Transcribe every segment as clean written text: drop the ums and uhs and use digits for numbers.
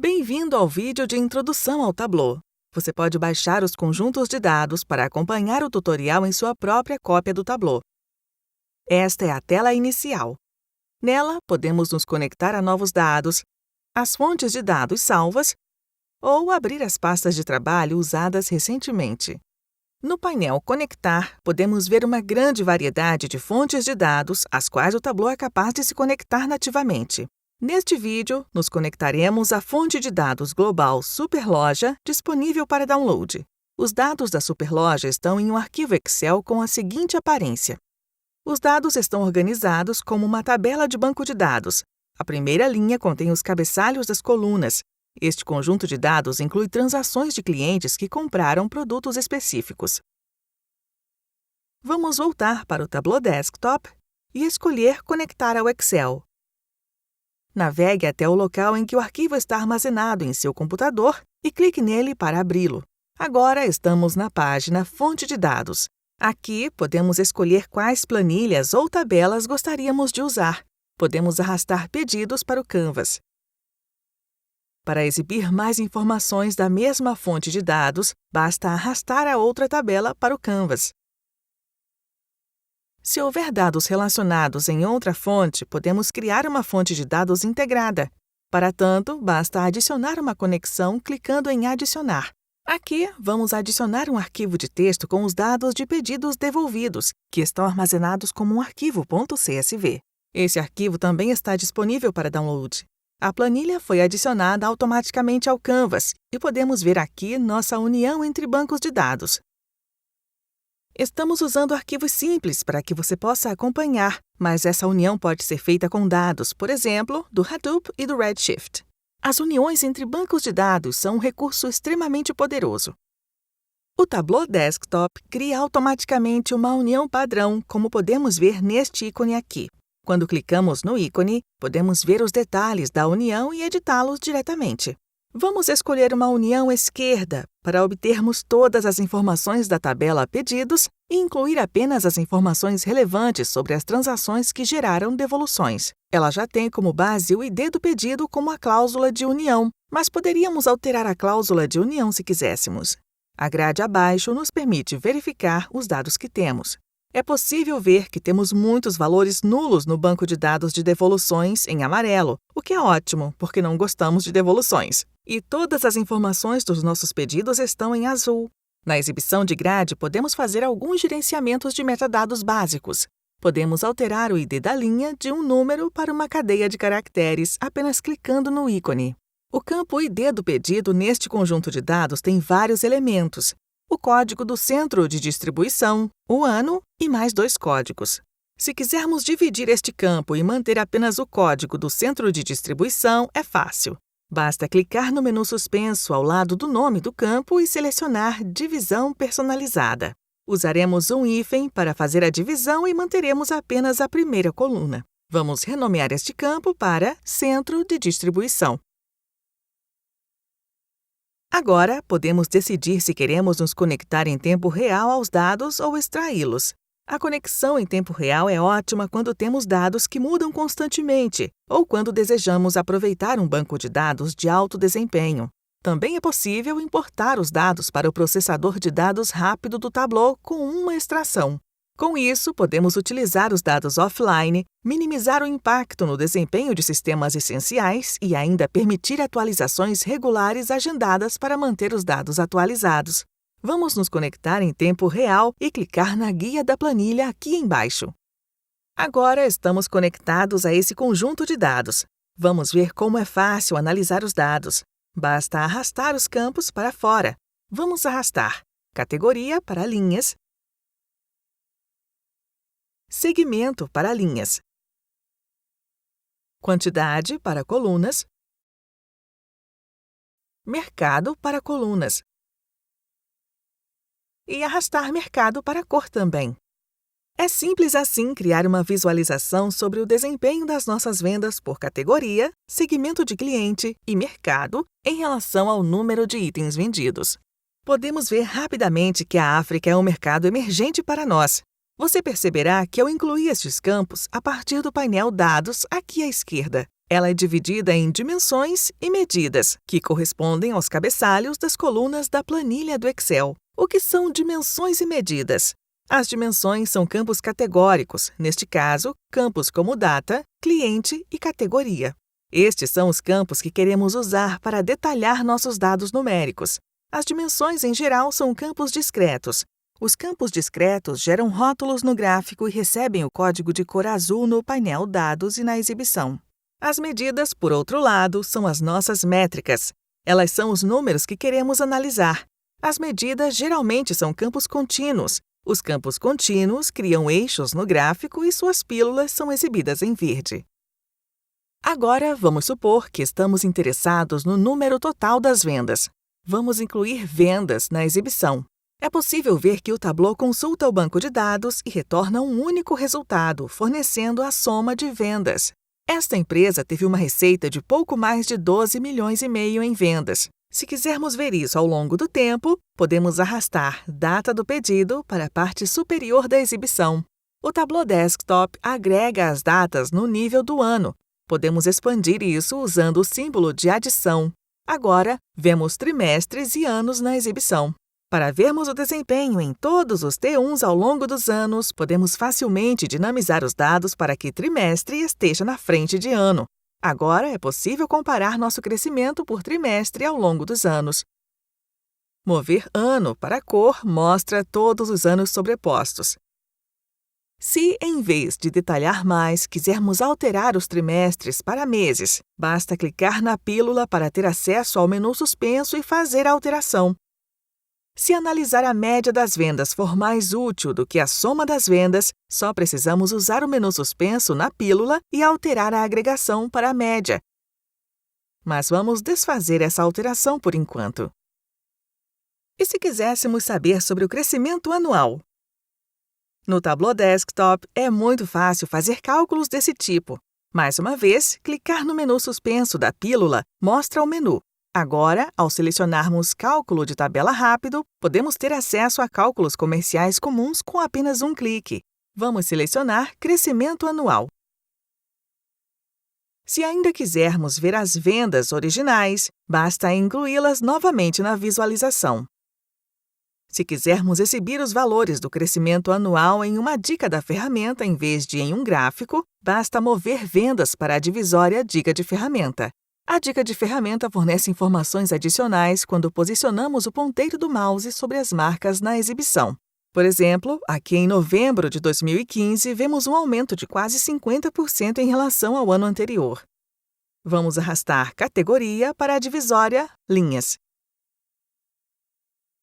Bem-vindo ao vídeo de introdução ao Tableau. Você pode baixar os conjuntos de dados para acompanhar o tutorial em sua própria cópia do Tableau. Esta é a tela inicial. Nela, podemos nos conectar a novos dados, as fontes de dados salvas ou abrir as pastas de trabalho usadas recentemente. No painel Conectar, podemos ver uma grande variedade de fontes de dados às quais o Tableau é capaz de se conectar nativamente. Neste vídeo, nos conectaremos à fonte de dados global Superloja disponível para download. Os dados da Superloja estão em um arquivo Excel com a seguinte aparência. Os dados estão organizados como uma tabela de banco de dados. A primeira linha contém os cabeçalhos das colunas. Este conjunto de dados inclui transações de clientes que compraram produtos específicos. Vamos voltar para o Tableau Desktop e escolher Conectar ao Excel. Navegue até o local em que o arquivo está armazenado em seu computador e clique nele para abri-lo. Agora estamos na página Fonte de Dados. Aqui, podemos escolher quais planilhas ou tabelas gostaríamos de usar. Podemos arrastar pedidos para o Canvas. Para exibir mais informações da mesma fonte de dados, basta arrastar a outra tabela para o Canvas. Se houver dados relacionados em outra fonte, podemos criar uma fonte de dados integrada. Para tanto, basta adicionar uma conexão clicando em Adicionar. Aqui, vamos adicionar um arquivo de texto com os dados de pedidos devolvidos, que estão armazenados como um arquivo .csv. Esse arquivo também está disponível para download. A planilha foi adicionada automaticamente ao Canvas e podemos ver aqui nossa união entre bancos de dados. Estamos usando arquivos simples para que você possa acompanhar, mas essa união pode ser feita com dados, por exemplo, do Hadoop e do Redshift. As uniões entre bancos de dados são um recurso extremamente poderoso. O Tableau Desktop cria automaticamente uma união padrão, como podemos ver neste ícone aqui. Quando clicamos no ícone, podemos ver os detalhes da união e editá-los diretamente. Vamos escolher uma união esquerda para obtermos todas as informações da tabela Pedidos e incluir apenas as informações relevantes sobre as transações que geraram devoluções. Ela já tem como base o ID do pedido como a cláusula de união, mas poderíamos alterar a cláusula de união se quiséssemos. A grade abaixo nos permite verificar os dados que temos. É possível ver que temos muitos valores nulos no banco de dados de devoluções em amarelo, o que é ótimo, porque não gostamos de devoluções. E todas as informações dos nossos pedidos estão em azul. Na exibição de grade, podemos fazer alguns gerenciamentos de metadados básicos. Podemos alterar o ID da linha de um número para uma cadeia de caracteres apenas clicando no ícone. O campo ID do pedido neste conjunto de dados tem vários elementos. O código do centro de distribuição, o ano e mais 2 códigos. Se quisermos dividir este campo e manter apenas o código do centro de distribuição, é fácil. Basta clicar no menu suspenso ao lado do nome do campo e selecionar Divisão Personalizada. Usaremos um hífen para fazer a divisão e manteremos apenas a primeira coluna. Vamos renomear este campo para Centro de Distribuição. Agora, podemos decidir se queremos nos conectar em tempo real aos dados ou extraí-los. A conexão em tempo real é ótima quando temos dados que mudam constantemente ou quando desejamos aproveitar um banco de dados de alto desempenho. Também é possível importar os dados para o processador de dados rápido do Tableau com uma extração. Com isso, podemos utilizar os dados offline, minimizar o impacto no desempenho de sistemas essenciais e ainda permitir atualizações regulares agendadas para manter os dados atualizados. Vamos nos conectar em tempo real e clicar na guia da planilha aqui embaixo. Agora estamos conectados a esse conjunto de dados. Vamos ver como é fácil analisar os dados. Basta arrastar os campos para fora. Vamos arrastar categoria para linhas, segmento para linhas, quantidade para colunas, mercado para colunas e arrastar mercado para cor também. É simples assim criar uma visualização sobre o desempenho das nossas vendas por categoria, segmento de cliente e mercado em relação ao número de itens vendidos. Podemos ver rapidamente que a África é um mercado emergente para nós. Você perceberá que eu incluí estes campos a partir do painel Dados aqui à esquerda. Ela é dividida em dimensões e medidas, que correspondem aos cabeçalhos das colunas da planilha do Excel. O que são dimensões e medidas? As dimensões são campos categóricos, neste caso, campos como data, cliente e categoria. Estes são os campos que queremos usar para detalhar nossos dados numéricos. As dimensões, em geral, são campos discretos. Os campos discretos geram rótulos no gráfico e recebem o código de cor azul no painel Dados e na exibição. As medidas, por outro lado, são as nossas métricas. Elas são os números que queremos analisar. As medidas geralmente são campos contínuos. Os campos contínuos criam eixos no gráfico e suas pílulas são exibidas em verde. Agora, vamos supor que estamos interessados no número total das vendas. Vamos incluir vendas na exibição. É possível ver que o Tableau consulta o banco de dados e retorna um único resultado, fornecendo a soma de vendas. Esta empresa teve uma receita de pouco mais de 12,5 milhões em vendas. Se quisermos ver isso ao longo do tempo, podemos arrastar data do pedido para a parte superior da exibição. O Tableau Desktop agrega as datas no nível do ano. Podemos expandir isso usando o símbolo de adição. Agora, vemos trimestres e anos na exibição. Para vermos o desempenho em todos os T1s ao longo dos anos, podemos facilmente dinamizar os dados para que trimestre esteja na frente de ano. Agora é possível comparar nosso crescimento por trimestre ao longo dos anos. Mover ano para a cor mostra todos os anos sobrepostos. Se, em vez de detalhar mais, quisermos alterar os trimestres para meses, basta clicar na pílula para ter acesso ao menu suspenso e fazer a alteração. Se analisar a média das vendas for mais útil do que a soma das vendas, só precisamos usar o menu suspenso na pílula e alterar a agregação para a média. Mas vamos desfazer essa alteração por enquanto. E se quiséssemos saber sobre o crescimento anual? No Tableau Desktop é muito fácil fazer cálculos desse tipo. Mais uma vez, clicar no menu suspenso da pílula mostra o menu. Agora, ao selecionarmos Cálculo de tabela rápido, podemos ter acesso a cálculos comerciais comuns com apenas um clique. Vamos selecionar Crescimento Anual. Se ainda quisermos ver as vendas originais, basta incluí-las novamente na visualização. Se quisermos exibir os valores do crescimento anual em uma dica da ferramenta em vez de em um gráfico, basta mover vendas para a divisória Dica de Ferramenta. A dica de ferramenta fornece informações adicionais quando posicionamos o ponteiro do mouse sobre as marcas na exibição. Por exemplo, aqui em novembro de 2015, vemos um aumento de quase 50% em relação ao ano anterior. Vamos arrastar Categoria para a divisória Linhas.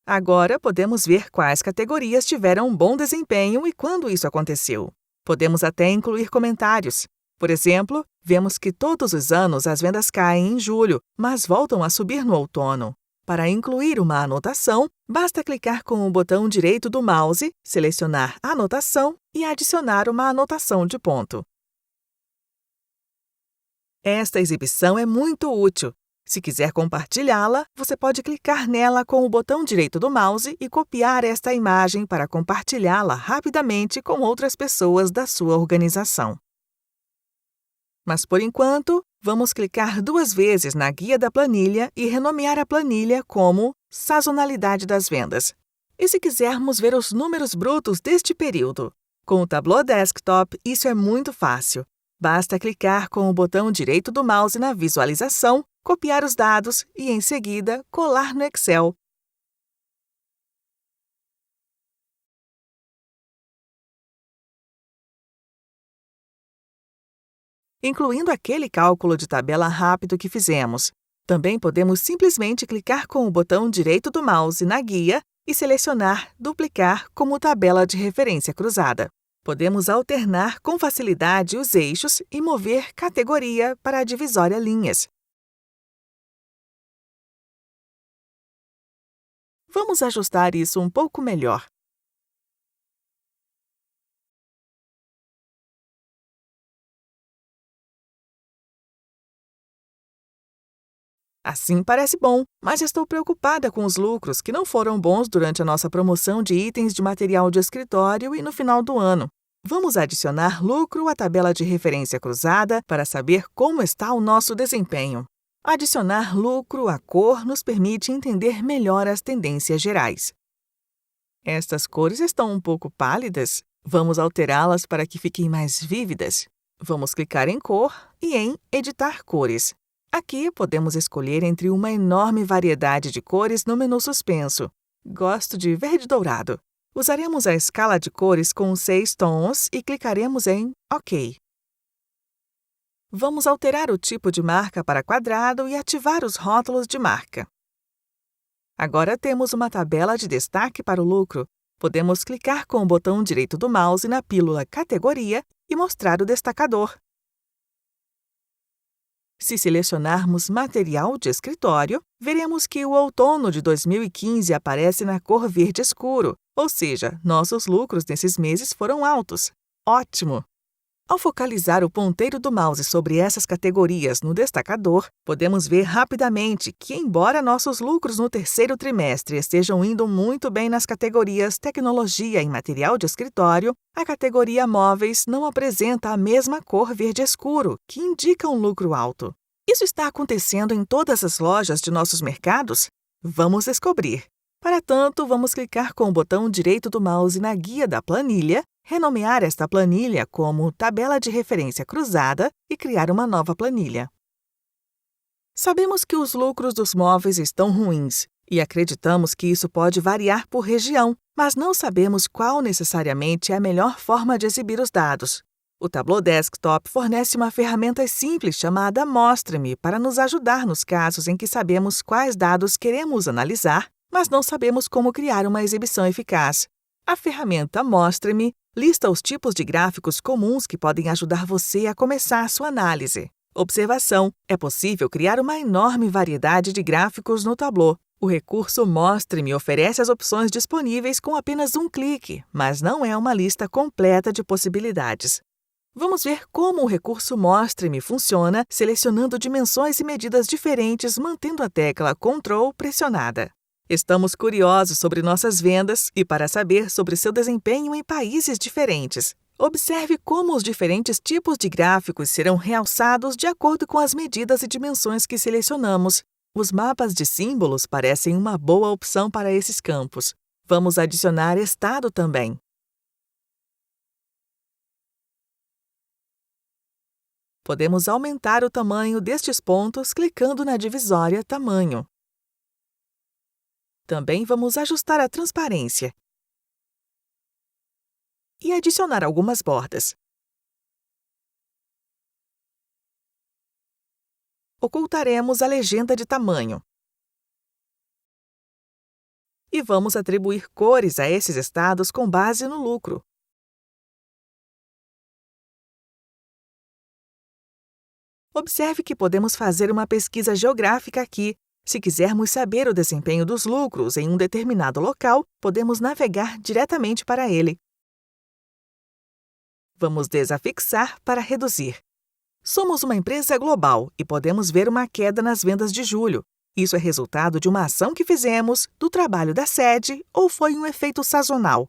Agora podemos ver quais categorias tiveram um bom desempenho e quando isso aconteceu. Podemos até incluir comentários. Por exemplo, vemos que todos os anos as vendas caem em julho, mas voltam a subir no outono. Para incluir uma anotação, basta clicar com o botão direito do mouse, selecionar Anotação e adicionar uma anotação de ponto. Esta exibição é muito útil. Se quiser compartilhá-la, você pode clicar nela com o botão direito do mouse e copiar esta imagem para compartilhá-la rapidamente com outras pessoas da sua organização. Mas, por enquanto, vamos clicar 2 vezes na guia da planilha e renomear a planilha como Sazonalidade das Vendas. E se quisermos ver os números brutos deste período? Com o Tableau Desktop, isso é muito fácil. Basta clicar com o botão direito do mouse na visualização, copiar os dados e, em seguida, colar no Excel. Incluindo aquele cálculo de tabela rápido que fizemos. Também podemos simplesmente clicar com o botão direito do mouse na guia e selecionar Duplicar como tabela de referência cruzada. Podemos alternar com facilidade os eixos e mover Categoria para a divisória Linhas. Vamos ajustar isso um pouco melhor. Assim parece bom, mas estou preocupada com os lucros que não foram bons durante a nossa promoção de itens de material de escritório e no final do ano. Vamos adicionar lucro à tabela de referência cruzada para saber como está o nosso desempenho. Adicionar lucro à cor nos permite entender melhor as tendências gerais. Estas cores estão um pouco pálidas. Vamos alterá-las para que fiquem mais vívidas. Vamos clicar em Cor e em Editar cores. Aqui podemos escolher entre uma enorme variedade de cores no menu suspenso. Gosto de verde dourado. Usaremos a escala de cores com 6 tons e clicaremos em OK. Vamos alterar o tipo de marca para quadrado e ativar os rótulos de marca. Agora temos uma tabela de destaque para o lucro. Podemos clicar com o botão direito do mouse na pílula Categoria e mostrar o destacador. Se selecionarmos Material de escritório, veremos que o outono de 2015 aparece na cor verde escuro, ou seja, nossos lucros nesses meses foram altos. Ótimo! Ao focalizar o ponteiro do mouse sobre essas categorias no destacador, podemos ver rapidamente que, embora nossos lucros no terceiro trimestre estejam indo muito bem nas categorias Tecnologia e Material de escritório, a categoria Móveis não apresenta a mesma cor verde escuro, que indica um lucro alto. Isso está acontecendo em todas as lojas de nossos mercados? Vamos descobrir. Para tanto, vamos clicar com o botão direito do mouse na guia da planilha, renomear esta planilha como Tabela de Referência Cruzada e criar uma nova planilha. Sabemos que os lucros dos móveis estão ruins e acreditamos que isso pode variar por região, mas não sabemos qual necessariamente é a melhor forma de exibir os dados. O Tableau Desktop fornece uma ferramenta simples chamada Mostre-me para nos ajudar nos casos em que sabemos quais dados queremos analisar, mas não sabemos como criar uma exibição eficaz. A ferramenta Mostre-me lista os tipos de gráficos comuns que podem ajudar você a começar sua análise. Observação: é possível criar uma enorme variedade de gráficos no Tableau. O recurso Mostre-me oferece as opções disponíveis com apenas um clique, mas não é uma lista completa de possibilidades. Vamos ver como o recurso Mostre-me funciona selecionando dimensões e medidas diferentes mantendo a tecla Ctrl pressionada. Estamos curiosos sobre nossas vendas e para saber sobre seu desempenho em países diferentes. Observe como os diferentes tipos de gráficos serão realçados de acordo com as medidas e dimensões que selecionamos. Os mapas de símbolos parecem uma boa opção para esses campos. Vamos adicionar estado também. Podemos aumentar o tamanho destes pontos clicando na divisória Tamanho. Também vamos ajustar a transparência e adicionar algumas bordas. Ocultaremos a legenda de tamanho. E vamos atribuir cores a esses estados com base no lucro. Observe que podemos fazer uma pesquisa geográfica aqui. Se quisermos saber o desempenho dos lucros em um determinado local, podemos navegar diretamente para ele. Vamos desafixar para reduzir. Somos uma empresa global e podemos ver uma queda nas vendas de julho. Isso é resultado de uma ação que fizemos, do trabalho da sede ou foi um efeito sazonal.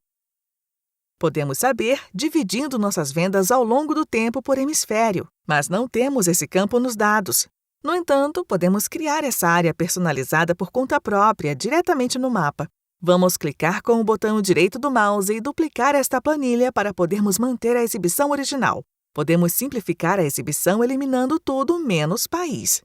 Podemos saber dividindo nossas vendas ao longo do tempo por hemisfério, mas não temos esse campo nos dados. No entanto, podemos criar essa área personalizada por conta própria diretamente no mapa. Vamos clicar com o botão direito do mouse e duplicar esta planilha para podermos manter a exibição original. Podemos simplificar a exibição eliminando tudo menos país.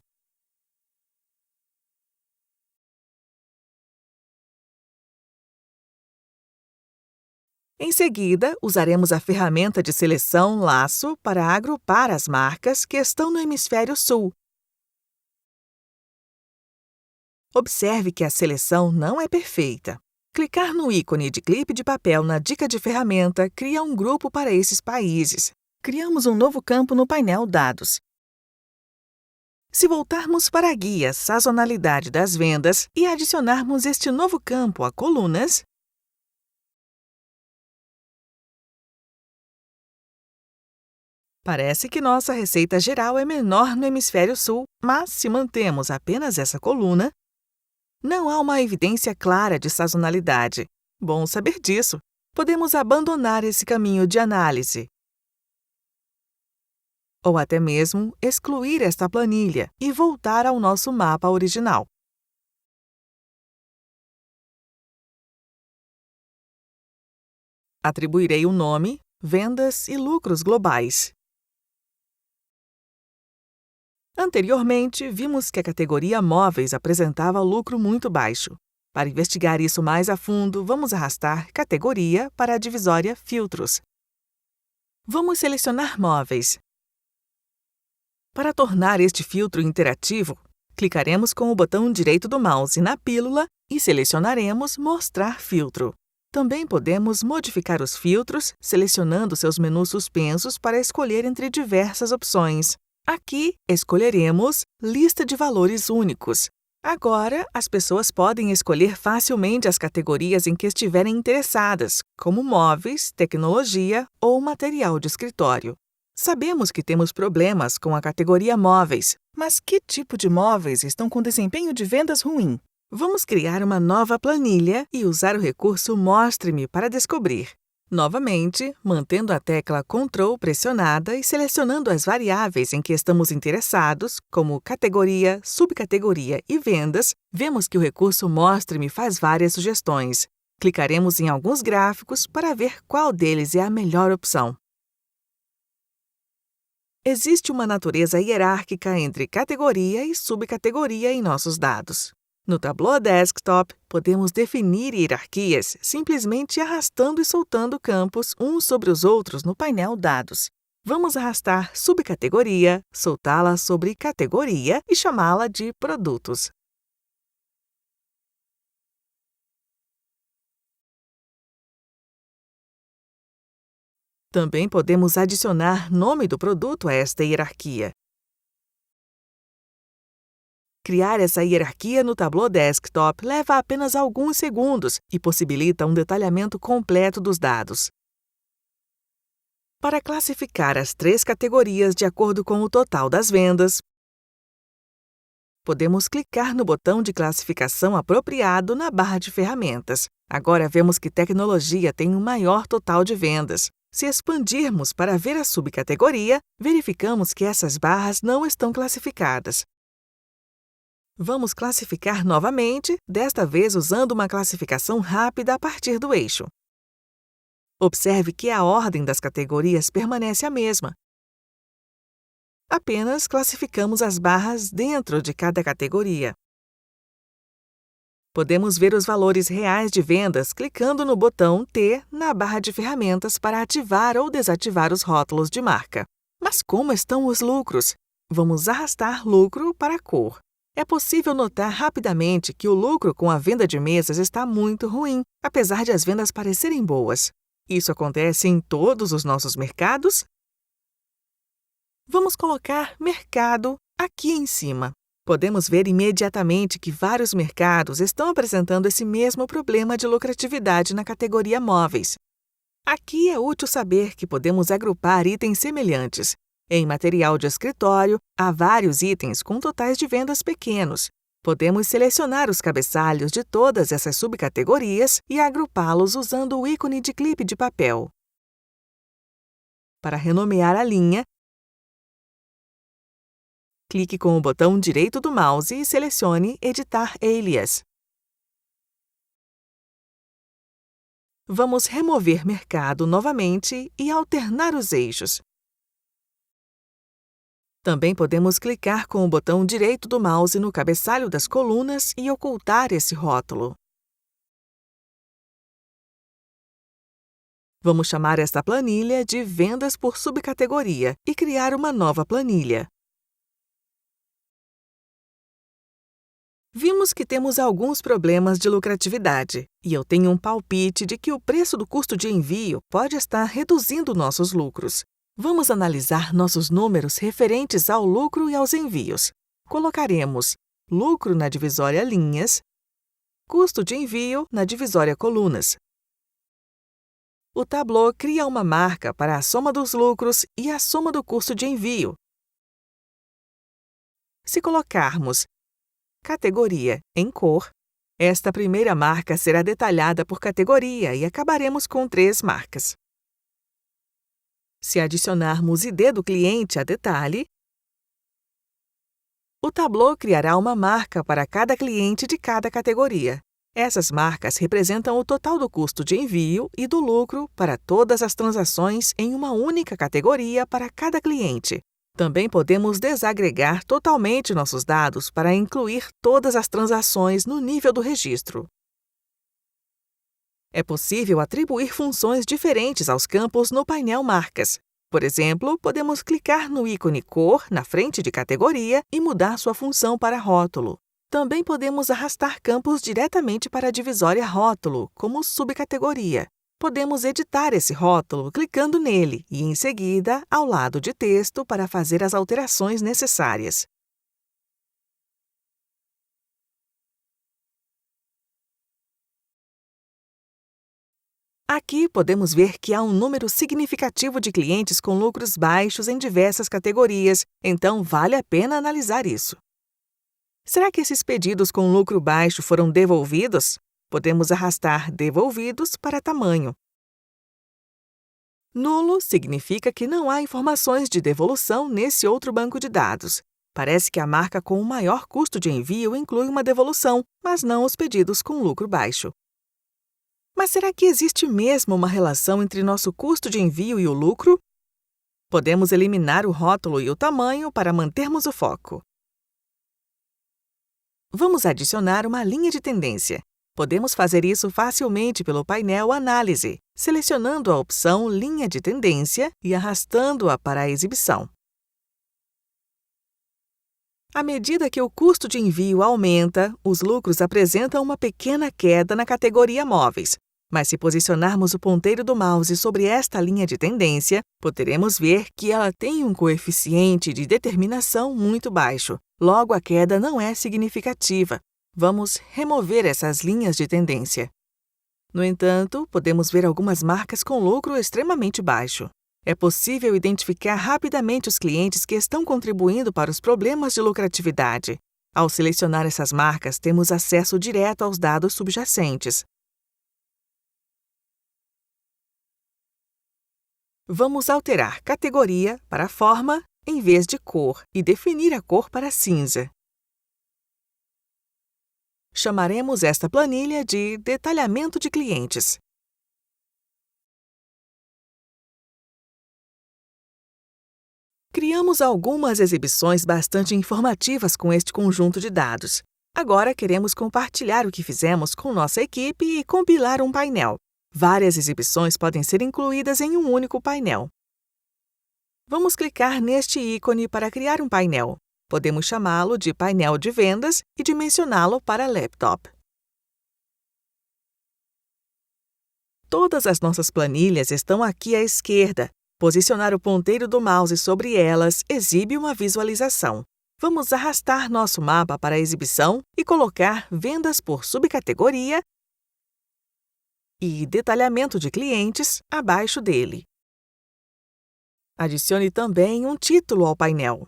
Em seguida, usaremos a ferramenta de seleção Laço para agrupar as marcas que estão no hemisfério sul. Observe que a seleção não é perfeita. Clicar no ícone de clipe de papel na dica de ferramenta cria um grupo para esses países. Criamos um novo campo no painel Dados. Se voltarmos para a guia Sazonalidade das vendas e adicionarmos este novo campo a colunas, parece que nossa receita geral é menor no hemisfério sul, mas se mantemos apenas essa coluna, não há uma evidência clara de sazonalidade. Bom saber disso. podemos abandonar esse caminho de análise. Ou até mesmo excluir esta planilha e voltar ao nosso mapa original. Atribuirei o nome, vendas e lucros globais. Anteriormente, vimos que a categoria móveis apresentava lucro muito baixo. Para investigar isso mais a fundo, vamos arrastar categoria para a divisória Filtros. Vamos selecionar móveis. Para tornar este filtro interativo, clicaremos com o botão direito do mouse na pílula e selecionaremos Mostrar filtro. Também podemos modificar os filtros, selecionando seus menus suspensos para escolher entre diversas opções. Aqui, escolheremos Lista de valores únicos. Agora, as pessoas podem escolher facilmente as categorias em que estiverem interessadas, como móveis, tecnologia ou material de escritório. Sabemos que temos problemas com a categoria móveis, mas que tipo de móveis estão com desempenho de vendas ruim? Vamos criar uma nova planilha e usar o recurso Mostre-me para descobrir. Novamente, mantendo a tecla Ctrl pressionada e selecionando as variáveis em que estamos interessados, como categoria, subcategoria e vendas, vemos que o recurso Mostre-me faz várias sugestões. Clicaremos em alguns gráficos para ver qual deles é a melhor opção. Existe uma natureza hierárquica entre categoria e subcategoria em nossos dados. No Tableau Desktop, podemos definir hierarquias simplesmente arrastando e soltando campos uns sobre os outros no painel Dados. Vamos arrastar subcategoria, soltá-la sobre categoria e chamá-la de Produtos. Também podemos adicionar nome do produto a esta hierarquia. Criar essa hierarquia no Tableau Desktop leva apenas alguns segundos e possibilita um detalhamento completo dos dados. Para classificar as 3 categorias de acordo com o total das vendas, podemos clicar no botão de classificação apropriado na barra de ferramentas. Agora vemos que tecnologia tem um maior total de vendas. Se expandirmos para ver a subcategoria, verificamos que essas barras não estão classificadas. Vamos classificar novamente, desta vez usando uma classificação rápida a partir do eixo. Observe que a ordem das categorias permanece a mesma. Apenas classificamos as barras dentro de cada categoria. Podemos ver os valores reais de vendas clicando no botão T na barra de ferramentas para ativar ou desativar os rótulos de marca. Mas como estão os lucros? Vamos arrastar lucro para a cor. É possível notar rapidamente que o lucro com a venda de mesas está muito ruim, apesar de as vendas parecerem boas. Isso acontece em todos os nossos mercados? Vamos colocar Mercado aqui em cima. Podemos ver imediatamente que vários mercados estão apresentando esse mesmo problema de lucratividade na categoria Móveis. Aqui é útil saber que podemos agrupar itens semelhantes. Em material de escritório, há vários itens com totais de vendas pequenos. Podemos selecionar os cabeçalhos de todas essas subcategorias e agrupá-los usando o ícone de clipe de papel. Para renomear a linha, clique com o botão direito do mouse e selecione Editar Alias. Vamos remover Mercado novamente e alternar os eixos. Também podemos clicar com o botão direito do mouse no cabeçalho das colunas e ocultar esse rótulo. Vamos chamar esta planilha de Vendas por subcategoria e criar uma nova planilha. Vimos que temos alguns problemas de lucratividade, e eu tenho um palpite de que o preço do custo de envio pode estar reduzindo nossos lucros. Vamos analisar nossos números referentes ao lucro e aos envios. Colocaremos lucro na divisória linhas, custo de envio na divisória colunas. O Tableau cria uma marca para a soma dos lucros e a soma do custo de envio. Se colocarmos categoria em cor, Esta primeira marca será detalhada por categoria e acabaremos com 3 marcas. Se adicionarmos ID do cliente a detalhe, o Tableau criará uma marca para cada cliente de cada categoria. Essas marcas representam o total do custo de envio e do lucro para todas as transações em uma única categoria para cada cliente. Também podemos desagregar totalmente nossos dados para incluir todas as transações no nível do registro. É possível atribuir funções diferentes aos campos no painel Marcas. Por exemplo, podemos clicar no ícone Cor na frente de categoria e mudar sua função para Rótulo. Também podemos arrastar campos diretamente para a divisória Rótulo, como subcategoria. Podemos editar esse rótulo clicando nele e, em seguida, ao lado de texto para fazer as alterações necessárias. Aqui podemos ver que há um número significativo de clientes com lucros baixos em diversas categorias, então vale a pena analisar isso. Será que esses pedidos com lucro baixo foram devolvidos? Podemos arrastar Devolvidos para Tamanho. Nulo significa que não há informações de devolução nesse outro banco de dados. Parece que a marca com o maior custo de envio inclui uma devolução, mas não os pedidos com lucro baixo. Mas será que existe mesmo uma relação entre nosso custo de envio e o lucro? Podemos eliminar o rótulo e o tamanho para mantermos o foco. Vamos adicionar uma linha de tendência. Podemos fazer isso facilmente pelo painel Análise, selecionando a opção Linha de Tendência e arrastando-a para a exibição. À medida que o custo de envio aumenta, os lucros apresentam uma pequena queda na categoria Móveis. Mas se posicionarmos o ponteiro do mouse sobre esta linha de tendência, poderemos ver que ela tem um coeficiente de determinação muito baixo. Logo, a queda não é significativa. Vamos remover essas linhas de tendência. No entanto, podemos ver algumas marcas com lucro extremamente baixo. É possível identificar rapidamente os clientes que estão contribuindo para os problemas de lucratividade. Ao selecionar essas marcas, temos acesso direto aos dados subjacentes. Vamos alterar categoria para forma em vez de cor e definir a cor para cinza. Chamaremos esta planilha de Detalhamento de Clientes. Criamos algumas exibições bastante informativas com este conjunto de dados. Agora queremos compartilhar o que fizemos com nossa equipe e compilar um painel. Várias exibições podem ser incluídas em um único painel. Vamos clicar neste ícone para criar um painel. Podemos chamá-lo de painel de vendas e dimensioná-lo para laptop. Todas as nossas planilhas estão aqui à esquerda. Posicionar o ponteiro do mouse sobre elas exibe uma visualização. Vamos arrastar nosso mapa para a exibição e colocar Vendas por subcategoria e Detalhamento de Clientes abaixo dele. Adicione também um título ao painel.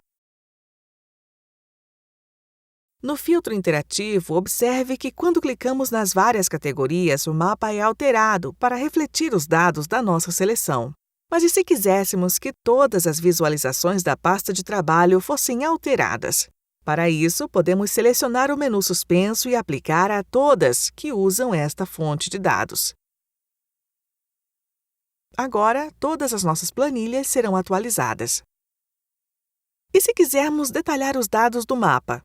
No filtro interativo, observe que quando clicamos nas várias categorias, o mapa é alterado para refletir os dados da nossa seleção. Mas e se quiséssemos que todas as visualizações da pasta de trabalho fossem alteradas? Para isso, podemos selecionar o menu suspenso e aplicar a todas que usam esta fonte de dados. Agora, todas as nossas planilhas serão atualizadas. E se quisermos detalhar os dados do mapa?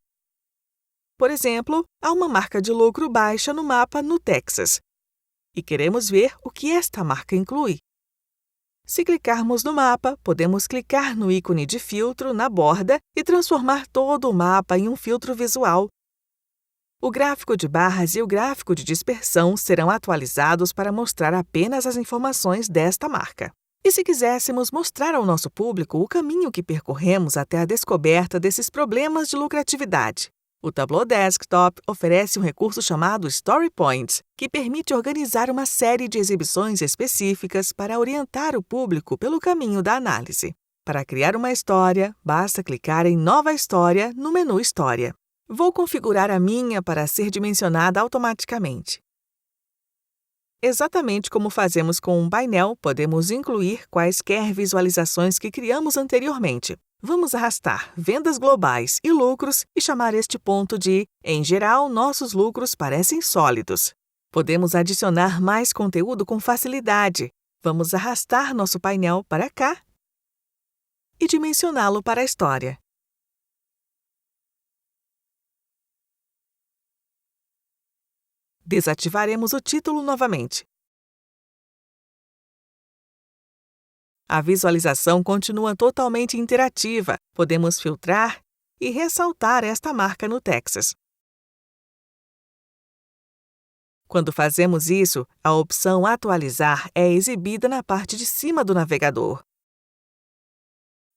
Por exemplo, há uma marca de lucro baixa no mapa no Texas. E queremos ver o que esta marca inclui. Se clicarmos no mapa, podemos clicar no ícone de filtro na borda e transformar todo o mapa em um filtro visual. O gráfico de barras e o gráfico de dispersão serão atualizados para mostrar apenas as informações desta marca. E se quiséssemos mostrar ao nosso público o caminho que percorremos até a descoberta desses problemas de lucratividade? O Tableau Desktop oferece um recurso chamado Story Points, que permite organizar uma série de exibições específicas para orientar o público pelo caminho da análise. Para criar uma história, basta clicar em Nova História no menu História. Vou configurar a minha para ser dimensionada automaticamente. Exatamente como fazemos com um painel, podemos incluir quaisquer visualizações que criamos anteriormente. Vamos arrastar vendas globais e lucros e chamar este ponto de, em geral, nossos lucros parecem sólidos. Podemos adicionar mais conteúdo com facilidade. Vamos arrastar nosso painel para cá e dimensioná-lo para a história. Desativaremos o título novamente. A visualização continua totalmente interativa. Podemos filtrar e ressaltar esta marca no Texas. Quando fazemos isso, a opção Atualizar é exibida na parte de cima do navegador.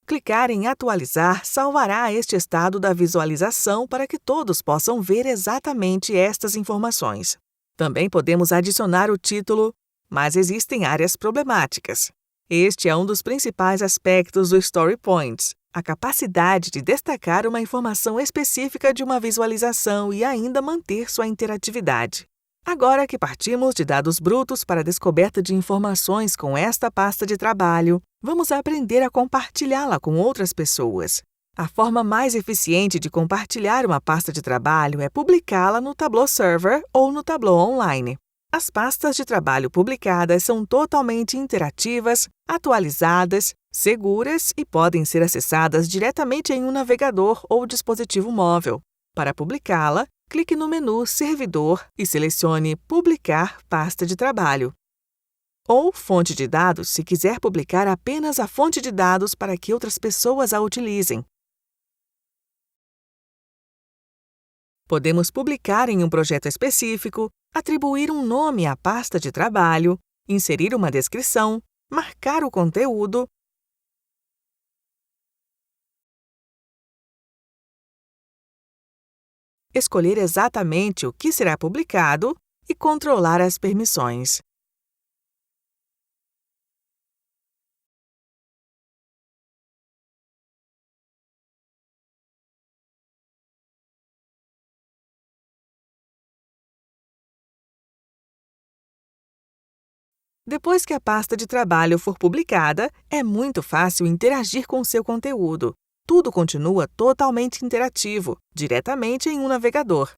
Clicar em Atualizar salvará este estado da visualização para que todos possam ver exatamente estas informações. Também podemos adicionar o título, mas existem áreas problemáticas. Este é um dos principais aspectos do Story Points, a capacidade de destacar uma informação específica de uma visualização e ainda manter sua interatividade. Agora que partimos de dados brutos para a descoberta de informações com esta pasta de trabalho, vamos aprender a compartilhá-la com outras pessoas. A forma mais eficiente de compartilhar uma pasta de trabalho é publicá-la no Tableau Server ou no Tableau Online. As pastas de trabalho publicadas são totalmente interativas, atualizadas, seguras e podem ser acessadas diretamente em um navegador ou dispositivo móvel. Para publicá-la, clique no menu Servidor e selecione Publicar pasta de trabalho. Ou Fonte de dados se quiser publicar apenas a fonte de dados para que outras pessoas a utilizem. Podemos publicar em um projeto específico, atribuir um nome à pasta de trabalho, inserir uma descrição, marcar o conteúdo, escolher exatamente o que será publicado e controlar as permissões. Depois que a pasta de trabalho for publicada, é muito fácil interagir com seu conteúdo. Tudo continua totalmente interativo, diretamente em um navegador.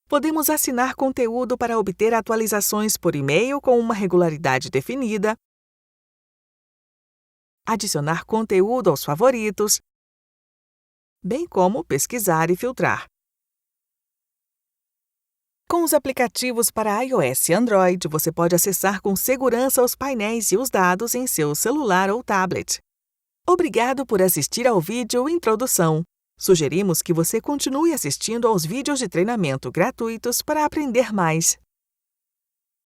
Podemos assinar conteúdo para obter atualizações por e-mail com uma regularidade definida, adicionar conteúdo aos favoritos, bem como pesquisar e filtrar. Com os aplicativos para iOS e Android, você pode acessar com segurança os painéis e os dados em seu celular ou tablet. Obrigado por assistir ao vídeo Introdução. Sugerimos que você continue assistindo aos vídeos de treinamento gratuitos para aprender mais.